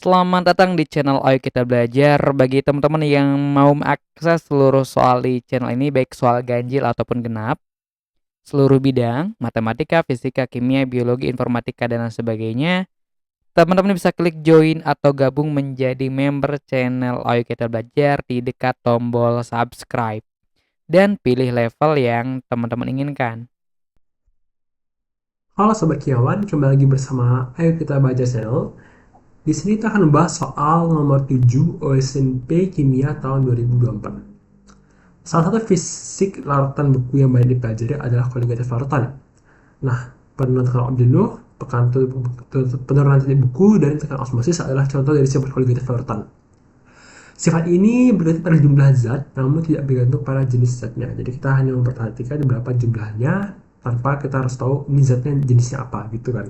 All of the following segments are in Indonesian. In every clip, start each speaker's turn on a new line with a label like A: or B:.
A: Selamat datang di channel Ayo Kita Belajar. Bagi teman-teman yang mau mengakses seluruh soal di channel ini, baik soal ganjil ataupun genap, seluruh bidang, matematika, fisika, kimia, biologi, informatika, dan lain sebagainya, teman-teman bisa klik join atau gabung menjadi member channel Ayo Kita Belajar di dekat tombol subscribe. Dan pilih level yang teman-teman inginkan.
B: Halo Sobat Kiawan, kembali lagi bersama Ayo Kita Baca Channel. Di sini kita akan membahas soal nomor 7 OSNP Kimia tahun 2024. Salah satu fisik larutan buku yang banyak dipelajari adalah koligatif larutan. Nah, penurunan tekanan jenuh, penurunan titik buku, dan tekanan osmosis adalah contoh dari sifat koligatif larutan. Sifat ini bergantung pada jumlah zat, namun tidak bergantung pada jenis zatnya. Jadi kita hanya memperhatikan berapa jumlahnya, tanpa kita harus tahu ini zatnya jenisnya apa gitu kan.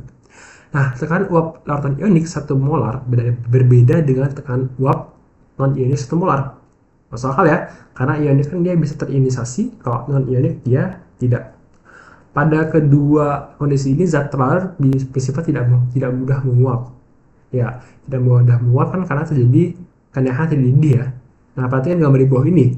B: Nah, tekanan uap larutan ionik 1 molar berbeda dengan tekanan uap non-ionik 1 molar. Masuk akal ya, karena ionik kan dia bisa terionisasi, kalau non-ionik dia tidak. Pada kedua kondisi ini, zat terlarut bersifat tidak mudah menguap. Ya, tidak mudah menguap kan karena terjadi kenaikan didih ya. Nah, perhatikan gambar di bawah ini.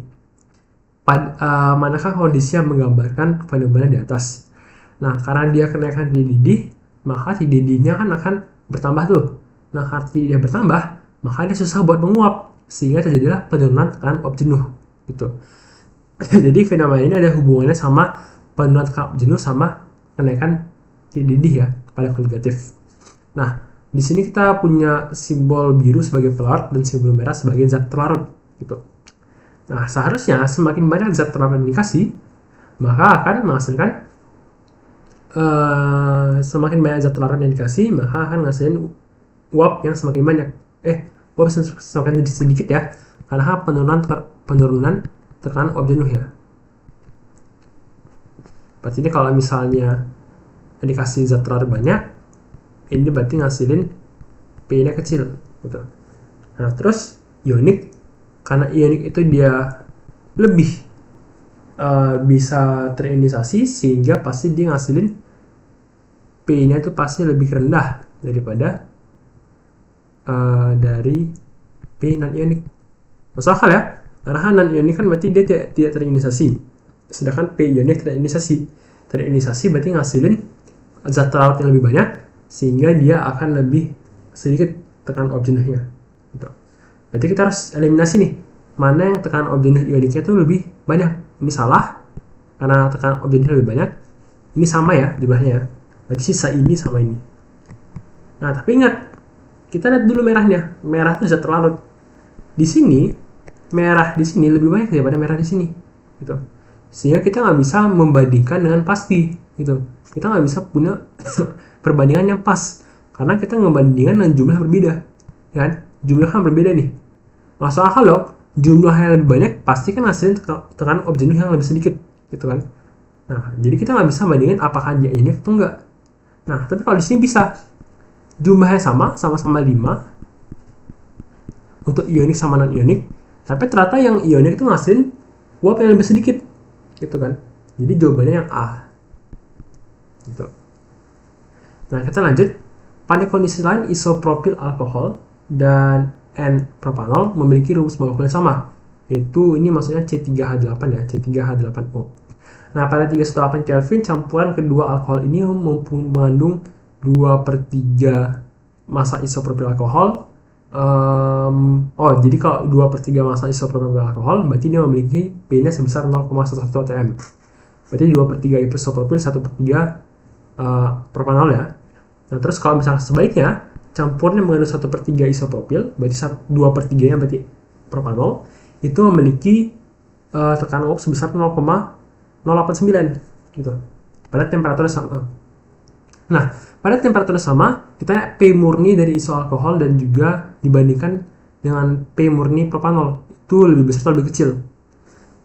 B: Manakah kondisi yang menggambarkan fenomena di atas? Nah, karena dia kenaikan didih, maka didihnya kan akan bertambah tuh. Nah, karena dia bertambah, maka dia susah buat menguap, sehingga terjadilah penurunan tekanan uap jenuh gitu. Jadi fenomena ini ada hubungannya sama penurunan tekanan uap jenuh sama kenaikan didih ya pada koligatif. Nah, di sini kita punya simbol biru sebagai pelarut dan simbol merah sebagai zat terlarut gitu. Nah, seharusnya semakin banyak zat terlarut yang dikasih, maka akan menghasilkan semakin banyak zat terlarut yang dikasih, maka akan menghasilkan uap yang semakin banyak. Uap semakin sedikit ya, karena penurunan tekanan uap jenuh ya. Berarti ini kalau misalnya dikasih zat terlarut banyak, ini berarti ngasilin P-nya kecil gitu. Nah, terus ionik, karena ionik itu dia lebih bisa terionisasi, sehingga pasti dia ngasilin P-nya itu pasti lebih rendah daripada dari P non-ionik. Masuk akal ya? Karena non-ionik kan berarti dia tidak terionisasi, sedangkan P ionik terionisasi. Terionisasi berarti ngasilin zat terlarut yang lebih banyak, sehingga dia akan lebih sedikit tekanan uap jenuhnya gitu. Berarti kita harus eliminasi nih, mana yang tekanan uap jenuh ioniknya itu lebih banyak. Ini salah, karena tekanan uap jenuh lebih banyak. Ini sama ya jumlahnya ya, berarti sisa ini sama ini. Nah, tapi ingat, kita lihat dulu merahnya. Merah itu zat terlarut. Di sini, merah di sini lebih banyak daripada merah di sini gitu. Sehingga kita nggak bisa membandingkan dengan pasti gitu. Kita nggak bisa punya perbandingan yang pas, karena kita ngebandingkan dengan jumlah berbeda kan. Jumlah kan berbeda nih, masuk akal loh. Jumlah yang lebih banyak pasti kan hasilnya tekanan uap jenuh yang lebih sedikit gitu kan. Nah, jadi kita nggak bisa bandingin apakah dia ini atau enggak. Nah, tapi kalau di sini bisa, jumlahnya sama-sama 5 untuk ionik sama non ionik, tapi ternyata yang ionik itu ngasilin uap yang lebih sedikit gitu kan. Jadi jawabannya yang A gitu. Nah, kita lanjut. Pada kondisi lain, isopropil alkohol dan N-propanol memiliki rumus molekul yang sama, yaitu ini maksudnya C3H8 ya, C3H8O. Nah, pada 318 Kelvin, campuran kedua alkohol ini mengandung 2/3 massa isopropil alkohol. Jadi kalau 2/3 massa isopropil alkohol, berarti dia memiliki P-nya sebesar 0,11 atm. Berarti 2/3 isopropil, 1/3 propanol ya. Nah, terus kalau misalnya sebaliknya, campurnya mengandung 1/3 isopropil, berarti 2/3 nya berarti propanol, itu memiliki tekanan uap sebesar 0,089 gitu pada temperatur sama. Nah, pada temperatur sama, kita P murni dari isoalkohol dan juga dibandingkan dengan P murni propanol, itu lebih besar atau lebih kecil.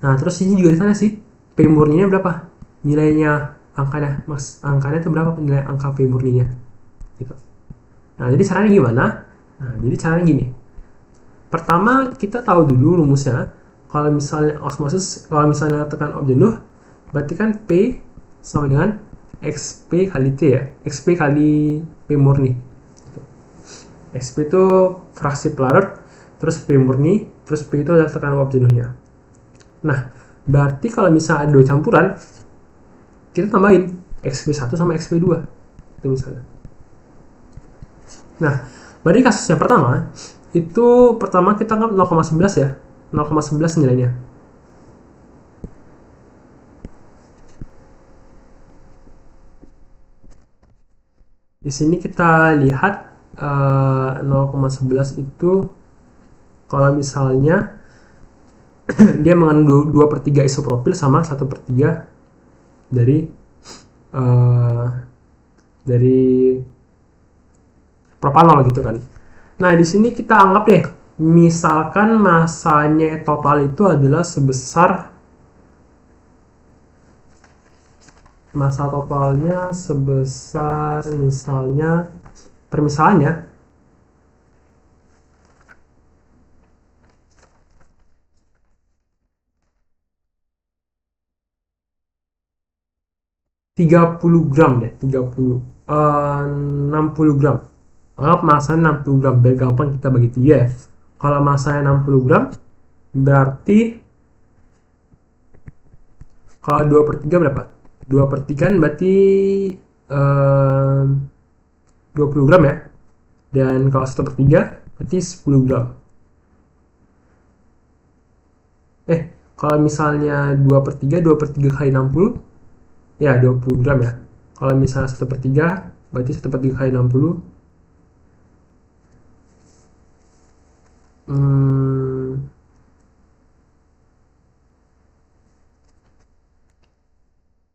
B: Nah, terus ini juga ditanya sih, P murninya berapa? Nilainya, angkanya itu berapa nilai angka P murninya? Gitu. Nah, jadi caranya gimana? Nah, jadi caranya gini. Pertama, kita tahu dulu rumusnya. Kalau misalnya osmosis, kalau misalnya tekanan uap jenuh, berarti kan P sama dengan XP kali T ya, XP kali P murni. XP itu fraksi pelarut, terus P murni, terus P itu adalah tekanan uap jenuhnya. Nah, berarti kalau misalnya ada 2 campuran, kita tambahin XP1 sama XP2. Itu misalnya. Nah, berarti kasus yang pertama, itu pertama kita anggap 0,11 ya. 0,11 nilainya. Di sini kita lihat 0,11 itu kalau misalnya dia mengandung 2/3 isopropil sama 1/3 dari propanol gitu kan. Nah, di sini kita anggap deh, misalkan masanya total itu adalah sebesar masa totalnya sebesar misalnya permisalannya 30 gram deh, 60 gram. Anggap masanya 60 gram, biar gampang kita bagi 3 ya. Kalau masanya 60 gram, berarti kalau 2/3 berapa? 2/3 kan berarti 20 gram ya. Dan kalau 1/3 berarti 10 gram. Kalau misalnya 2/3 kali 60, ya 20 gram ya. Kalau misalnya 1/3 berarti 1/3 kali 60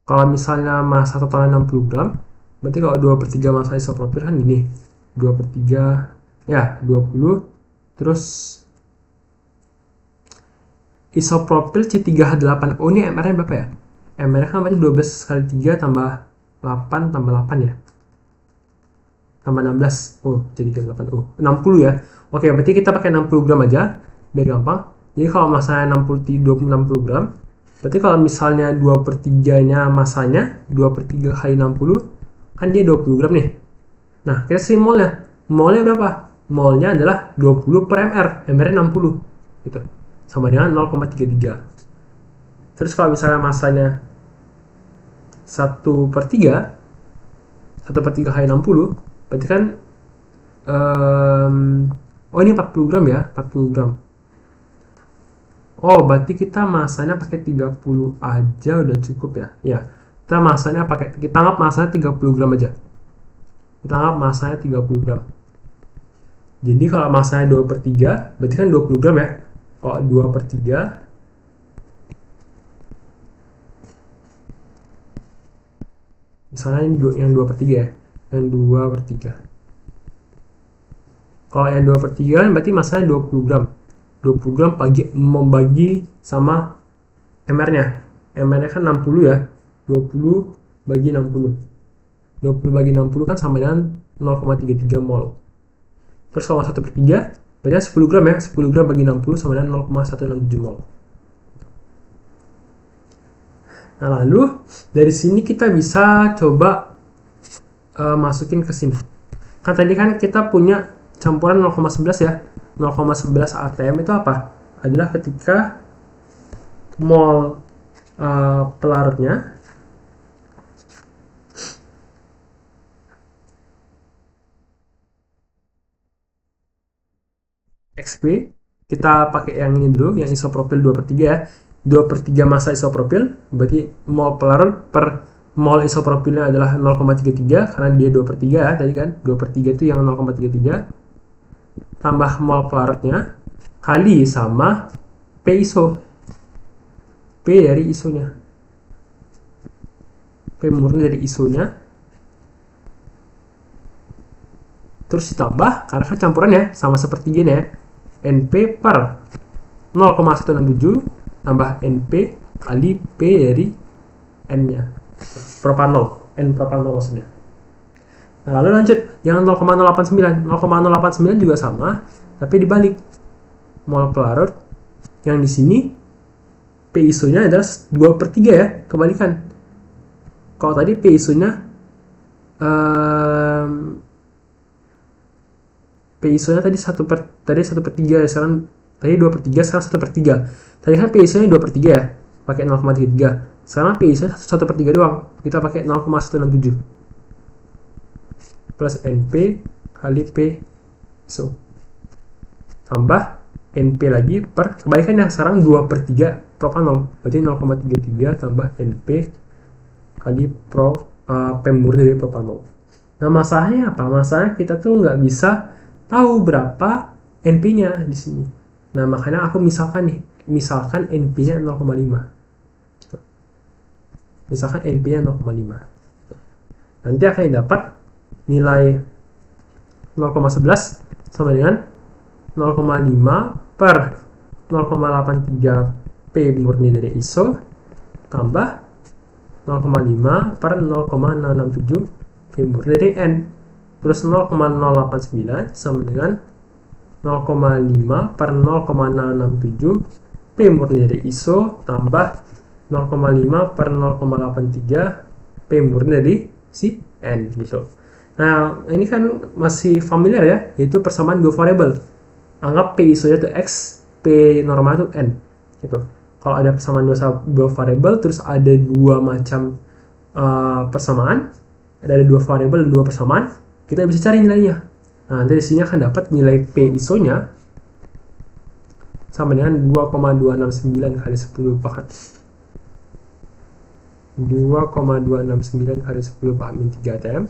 B: kalau misalnya massa totalnya 60 gram, berarti kalau 2/3 massa isopropil kan gini, 2/3 ya 20, terus isopropil C3H8O ini MR nya berapa ya? MR nya kan berarti 12 kali 3 tambah 8 tambah 8 ya, tambah 16, oh jadi 8O 60 ya. Oke, berarti kita pakai 60 gram aja biar gampang. Jadi kalau masanya 60 gram, berarti kalau misalnya 2/3 nya masanya 2/3 kali 60 kan dia 20 gram nih. Nah, kita cari molnya. Molnya berapa? Molnya adalah 20 per mr. MR nya 60 gitu, sama dengan 0,33. Terus kalau misalnya masanya 1/3 kali 60, berarti kan oh ini 40 gram ya, 40 gram. Oh, berarti kita masanya pakai 30 aja udah cukup ya. Ya, kita anggap masanya 30 gram aja. Kita anggap masanya 30 gram. Jadi kalau masanya 2/3, berarti kan 20 gram ya. Kalau 2/3, misalnya ini yang 2/3 ya. Yang 2/3. Kalau yang 2/3 berarti masanya 20 gram. 20 gram membagi sama MR-nya. MR-nya kan 60 ya. 20 bagi 60. 20 bagi 60 kan sama dengan 0,33 mol. Terus kalau 1/3 berarti 10 gram ya. 10 gram bagi 60 sama dengan 0,167 mol. Nah, lalu dari sini kita bisa coba masukin ke sini. Kan tadi kan kita punya campuran 0,11 ya. 0,11 atm itu apa? Adalah ketika mol pelarutnya XP, kita pakai yang ini dulu, yang isopropil 2/3 ya. 2/3 massa isopropil, berarti mol pelarut per mol isopropilnya adalah 0,33 karena dia 2/3 ya tadi kan. 2/3 itu yang 0,33 tambah mol pelarutnya kali sama P iso. P dari isonya. P murni dari isonya. Terus ditambah karena kan campurannya sama sepertiganya ya. NP per 0,167 tambah NP kali P dari N-nya. Propanol, N propanol maksudnya. Nah, lalu lanjut yang 0,089. 0,089 juga sama, tapi dibalik. Mol pelarut yang di sini P isonya adalah 2/3 ya, kebalikan. Kalau tadi P isonya P P ISO-nya tadi 1/3 ya, sekarang tadi 2/3, sekarang 1/3. Tadi kan P ISO-nya 2/3 ya, pakai 0,33. Sekarang P ISO-nya 1/3 doang, kita pakai 0,167 plus NP kali P ISO tambah NP lagi per kebalikannya, sekarang 2/3 propanol, berarti 0,33 tambah NP kali P murni dari propanol. Nah, masalahnya apa? Masalahnya kita tuh nggak bisa tahu berapa NP-nya di sini. Nah, makanya aku misalkan NP-nya 0,5. Misalkan NP-nya 0,5. Nanti akan dapat nilai 0,11 sama dengan 0,5 per 0,83 P murni dari ISO tambah 0,5 per 0,667 P murni dari N, terus 0,089 sama dengan 0,5 per 0,667 P murni dari ISO tambah 0,5 per 0,83 P murni dari si N gitu. Nah, ini kan masih familiar ya, yaitu persamaan dua variabel. Anggap P ISO-nya itu X, P normal itu N gitu. Kalau ada persamaan dua variabel, terus ada dua macam persamaan, ada dua variabel dan dua persamaan, kita bisa cari nilainya. Nah, nanti di sini akan dapat nilai P ISO-nya sama dengan 2,269 kali 10 bahkan 2,269 kali 10 paham 3 ATM,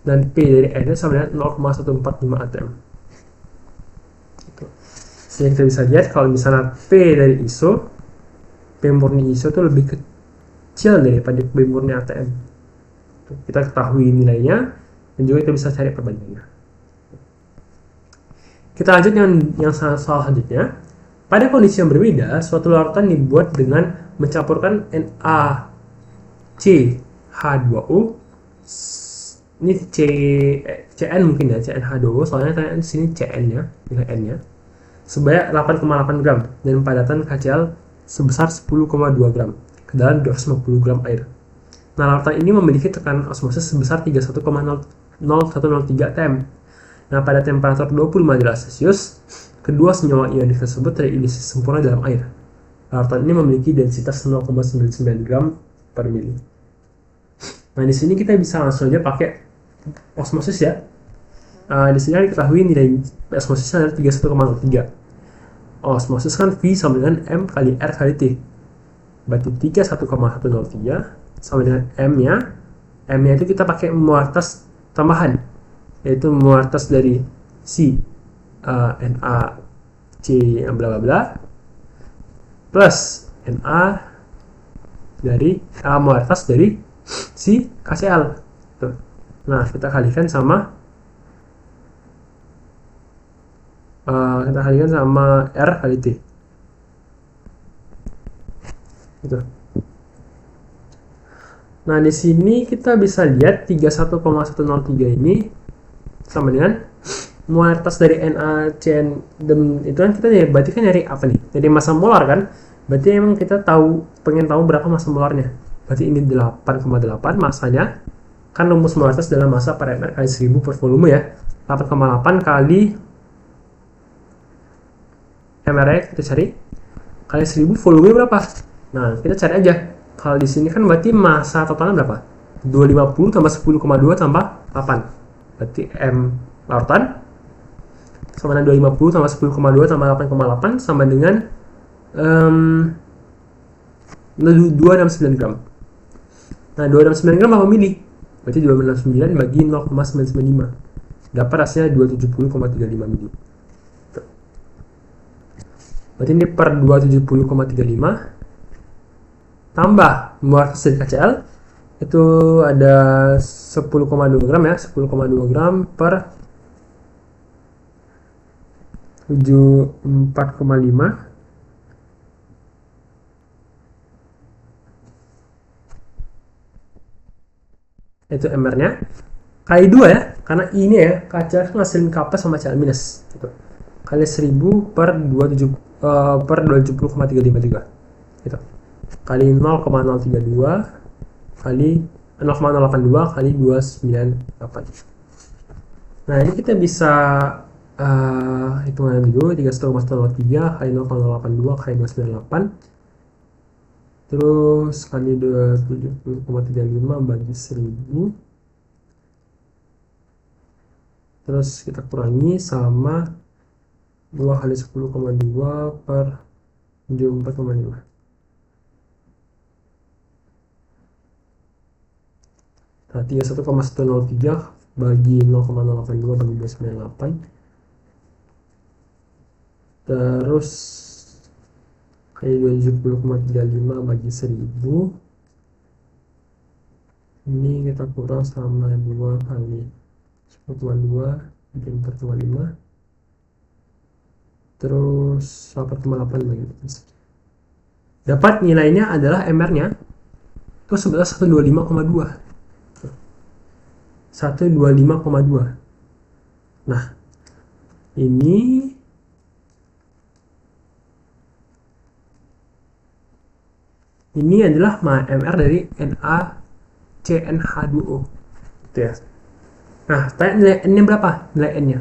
B: dan P dari N sama dengan 0,145 ATM. Sehingga kita bisa lihat kalau misalnya P dari ISO, P murni ISO itu lebih kecil daripada P murni ATM. Kita ketahui nilainya dan juga kita bisa cari perbandingannya. Kita lanjut yang soal selanjutnya. Pada kondisi yang berbeda, suatu larutan dibuat dengan mencampurkan NaCH2O. Ini CN mungkin ya, CnH2O, soalnya di sini CN ya, nilai N-nya. Sebanyak 8,8 gram dan padatan KCl sebesar 10,2 gram ke dalam 250 gram air. Nah, larutan ini memiliki tekanan osmosis sebesar 31,0103 atm. Nah, pada temperatur 25 derajat Celcius, kedua senyawa ionik tersebut terindikasi sempurna dalam air. Larutan ini memiliki densitas 0,99 gram per mili. Nah, di sini kita bisa langsung aja pakai osmosis ya. Di sini diketahui nilai osmosisnya adalah 31,03. Osmosis kan V sama dengan M kali R kali T. Berarti 31,103 sama dengan M-nya. M-nya itu kita pakai muartas tambahan, yaitu muartas dari si NaC bla bla bla plus Na dari muartas dari si KCl. Tuh. Nah, kita kalikan sama R kali T. Gitu. Nah, di sini kita bisa lihat 31,103 ini sama dengan muartas dari NaCN itu kan kita ya, berarti kan dari apa nih? Dari massa molar kan? Berarti emang kita pengen tahu berapa massa molarnya. Berarti ini 8,8 massanya. Kan rumus muartas dalam massa per ml kali 1000 per volume ya. 8,8 kali MR kita cari kali 1000 volume berapa? Nah, kita cari aja. Kalau di sini kan berarti massa totalnya berapa? 250 tambah 10,2 tambah 8. Berarti M larutan sama dengan 250 tambah 10,2 tambah 8,8 sama dengan 269 gram. Nah, 269 gram apa mili? Berarti 269 bagi 0,995. Dapat hasilnya 270,35 mili. Berarti ini per 270,35 tambah muartas dari KCl itu ada 10,2 gram ya, 10,2 gram per 74,5 itu MR-nya kali 2 ya, karena ini ya KCl ngasilin Kp sama Cl minus gitu. Kali 1000 per 270,35 juga gitu. Kali 0,032 kali 0,082 kali 298. Nah, ini kita bisa hitungan dulu. 31,103 kali 0,082 kali 298, terus kali 270,35 bagi 1000, terus kita kurangi sama 2 kali 10,2 per 74,5. Nah, 31,103 bagi 0,082 bagi 298, terus kali 270,35 bagi 1000, ini kita kurang sama 2 kali 10,2 bagi 4,5, terus 8,8 bagi 4. Dapat nilainya adalah MR-nya itu sebesar 125,2. 125,2. Nah, ini adalah MR dari NaCnH2O. Gitu ya. Nah, tanya nilai N-nya berapa? Nilai N-nya.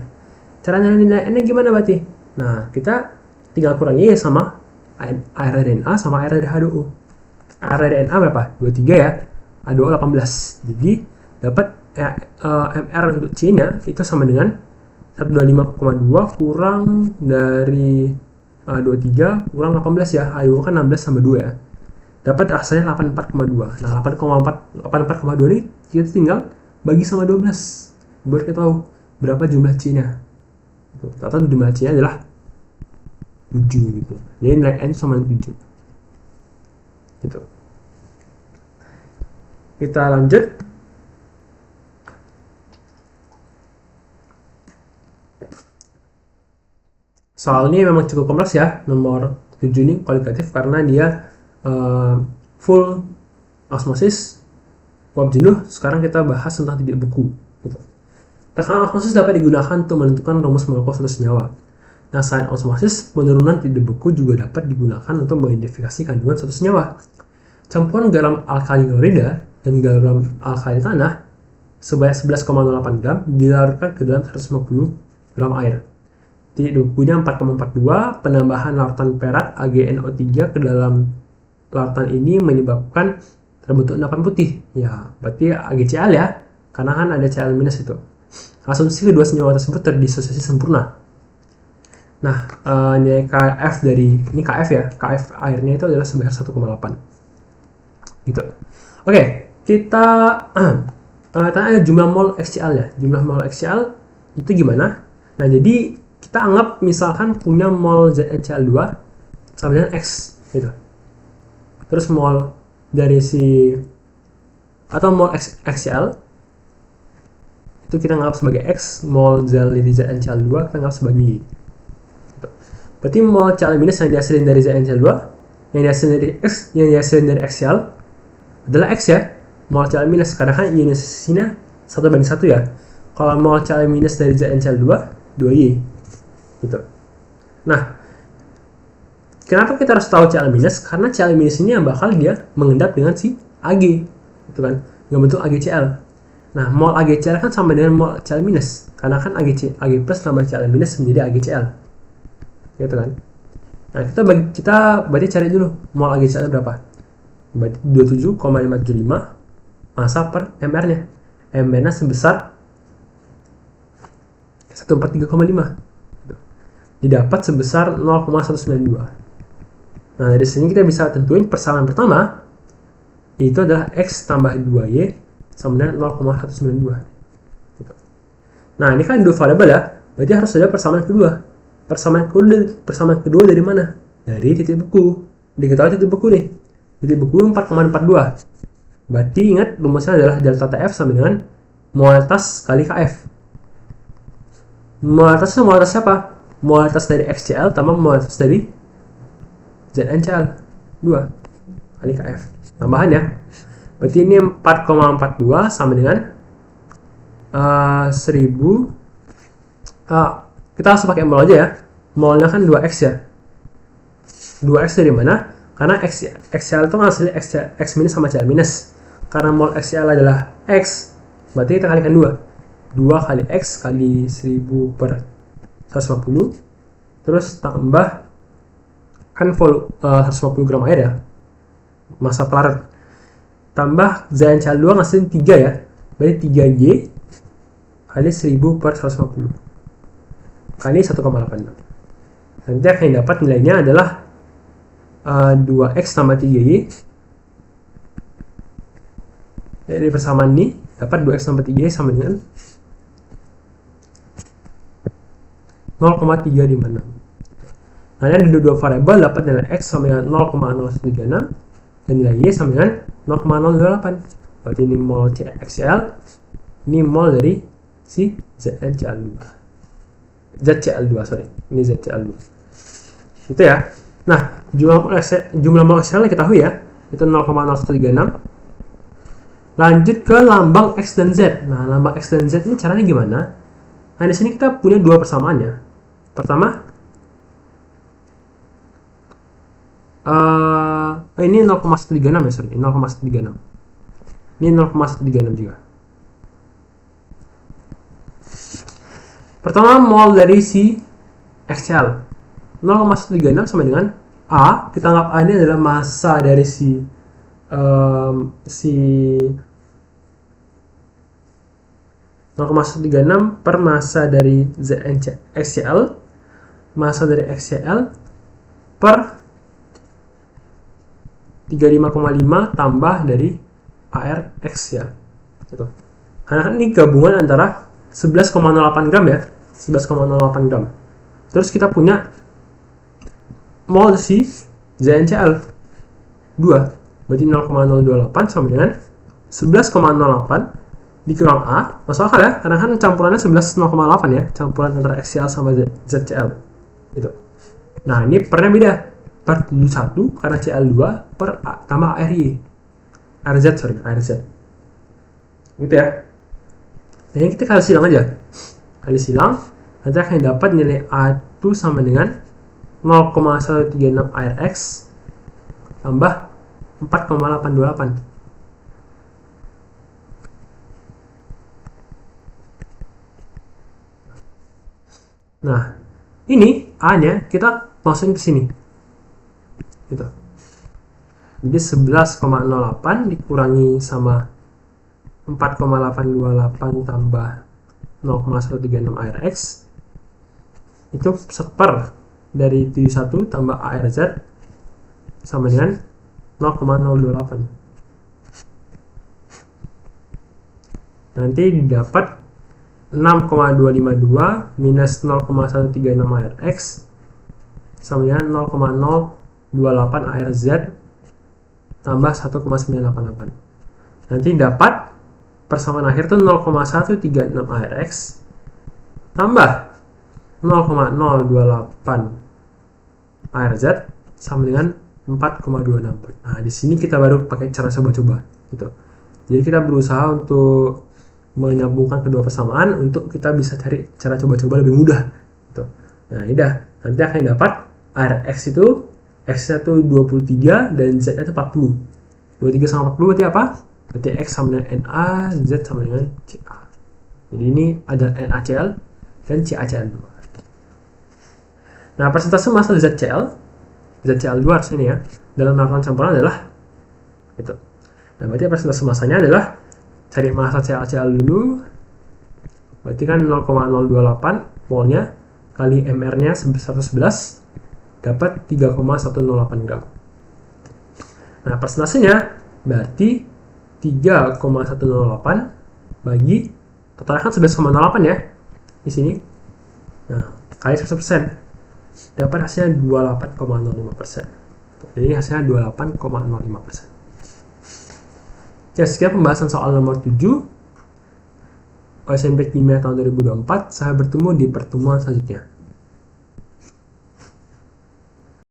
B: Cara nilai N-nya gimana berarti? Nah, kita tinggal kurangi sama air dari Na sama air dari H2O. Air dari Na berapa? 23 ya. H2O 18. Jadi, dapat MR untuk C-nya itu sama dengan 125,2 kurang dari 23 kurang 18 ya. H2O kan 16 sama 2 ya. Dapat hasilnya 84,2. Nah, 84,2 ini kita tinggal bagi sama 12 buat kita tahu berapa jumlah C-nya. Ternyata jumlah C-nya adalah 7 gitu. Jadi nilai N sama 7. Gitu. Kita lanjut. Soal ini memang cukup kompleks ya. Nomor 7 ini kualitatif karena dia full osmosis, uap jenuh. Sekarang kita bahas tentang titik beku. Gitu. Tekanan osmosis dapat digunakan untuk menentukan rumus molekul satu senyawa. Nah, selain osmosis, penurunan titik beku juga dapat digunakan untuk mengidentifikasi kandungan satu senyawa. Campuran garam alkali klorida dan garam alkali tanah sebanyak 11,08 gram dilarutkan ke dalam 150 gram air. Titik bekunya 4,42. Penambahan larutan perak AgNO3 ke dalam larutan ini menyebabkan terbentuk endapan putih. Ya, berarti AgCl ya, karena kan ada Cl- itu. Asumsi kedua senyawa tersebut terdisosiasi sempurna. Nah, nilai Kf dari ini Kf ya, Kf airnya itu adalah sebesar 1,8. Gitu. Oke, kita tanya jumlah mol HCl ya. Jumlah mol HCl itu gimana? Nah, jadi kita anggap misalkan punya mol ZnCl2 sama dengan X gitu. Terus mol dari atau mol HCl itu kita anggap sebagai X, mol dari ZnCl2 kita anggap sebagai Y. Gitu. Berarti mol Cl- yang dihasilkan dari ZnCl2, yang dihasilkan dari X, yang dihasilkan dari HCl adalah X ya. Mol Cl- karena kan ionisasinya 1/1 ya. Kalau mol Cl- dari ZnCl2 2Y. Gitu. Nah, kenapa kita harus tahu Cl-? Karena Cl- ini yang bakal dia mengendap dengan si Ag, gitu kan, nggak bentuk AgCl. Nah, mol AgCl kan sama dengan mol Cl-, karena kan Ag plus tambah Cl- menjadi AgCl, gitu kan. Nah, kita berarti cari dulu mol AgCl berapa. Berarti 27,575 massa per mR-nya. mR-nya sebesar 143,5. Didapat sebesar 0,192. Nah, dari sini kita bisa tentuin persamaan pertama itu adalah X tambah 2Y sama dengan 0,192. Gitu. Nah, ini kan dua variabel ya, berarti harus ada persamaan kedua. Persamaan kedua dari mana? Dari titik beku. Diketahui titik beku nih. Titik beku 4,42. Berarti ingat rumusnya adalah delta TF sama dengan molalitas kali Kf. Molalitasnya molalitas siapa? Molalitas dari HCl tambah molalitas dari ZnCl2 kali Kf. Tambahan ya. Berarti ini 4,42 sama dengan 1000. Kita langsung pakai mol aja ya. Molnya kan 2x ya. 2x dari mana? Karena HCl itu hasilnya X minus sama Cl minus. Karena mol HCl adalah X, berarti kita kalikan 2. 2 kali X kali 1000 per 150, terus tambah kan 150 gram air ya, massa per liter, tambah ZnCl2 ngasilin 3 ya, berarti 3Y kali 1000 per 150 kali 1,86. Nanti akan dapat nilainya adalah 2X tambah 3Y. Dari persamaan ini dapat 2X tambah 3Y sama dengan 0,356. Nah, ada dua variabel, dapat nilai X sama dengan 0,0136 dan nilai Y sama dengan 0,028. Berarti ini mol CXCl, ini mol dari si ZnCl2. ZCl2, sorry. Ini ZCl2. Itu ya. Nah, jumlah mol XCl kita tahu ya, itu 0,0136. Lanjut ke lambang X dan Z. Nah, lambang X dan Z ini caranya gimana? Nah, di sini kita punya dua persamaannya. Pertama, ini 0,136 ya, sorry, 0,136. Ini 0,136 juga. Pertama, mol dari si XCl 0,136 sama dengan A. Kita anggap A ini adalah massa dari si 0,136 per massa dari XCl, massa dari XCl per 35,5 tambah dari ARX ya, gitu. Karena kan ini gabungan antara 11,08 gram ya, 11,08 gram. Terus kita punya mol si ZnCl 2, berarti 0,028 sama dengan 11,08 dikurang A, masuk akal ya, karena kan campurannya 11,08 ya, campuran antara XCl sama ZCl gitu. Nah, ini pernya beda, per 71 karena Cl2 per A, tambah ARY, ARZ gitu ya. Nah, ini kita kali silang aja, kali silang nanti akan dapat nilai A2 sama dengan 0,136 ARX tambah 4,828. Nah, ini A-nya kita masukin ke sini. Gitu. Jadi 11,08 dikurangi sama 4,828 tambah 0,136 ARX itu seper dari 71 tambah ARZ sama dengan 0,028. Nanti didapat 6,252 minus 0,136 ARX sama dengan 0,028 ARZ tambah 1,988. Nanti dapat persamaan akhir itu 0,136 ARX tambah 0,028 ARZ sama dengan 4,264. Nah, di sini kita baru pakai cara coba-coba gitu. Jadi kita berusaha untuk menyambungkan kedua persamaan untuk kita bisa cari cara coba-coba lebih mudah gitu. Nah, ini dah. Nanti akan dapat ARX itu X-nya itu 23 dan Z-nya itu 40. 23 sama 40 berarti apa? Berarti X sama dengan Na, Z sama dengan Ca. Jadi ini ada NaCl dan CaCl2. Nah, persentase massa ZCl2 harusnya ini ya, dalam melakukan campuran adalah itu. Nah, berarti persentase massanya adalah cari massa CaCl dulu. Berarti kan 0,028 molnya kali mR-nya 111 dapat 3,108 gram. Nah, persentasenya berarti 3,108 bagi totalnya kan 11,08 ya di sini. Nah, kali 100% dapat hasilnya 28,05%. Jadi hasilnya 28,05%. Ya, sekian pembahasan soal nomor 7 OSNP Kimia tahun 2024. Saya bertemu di pertemuan selanjutnya.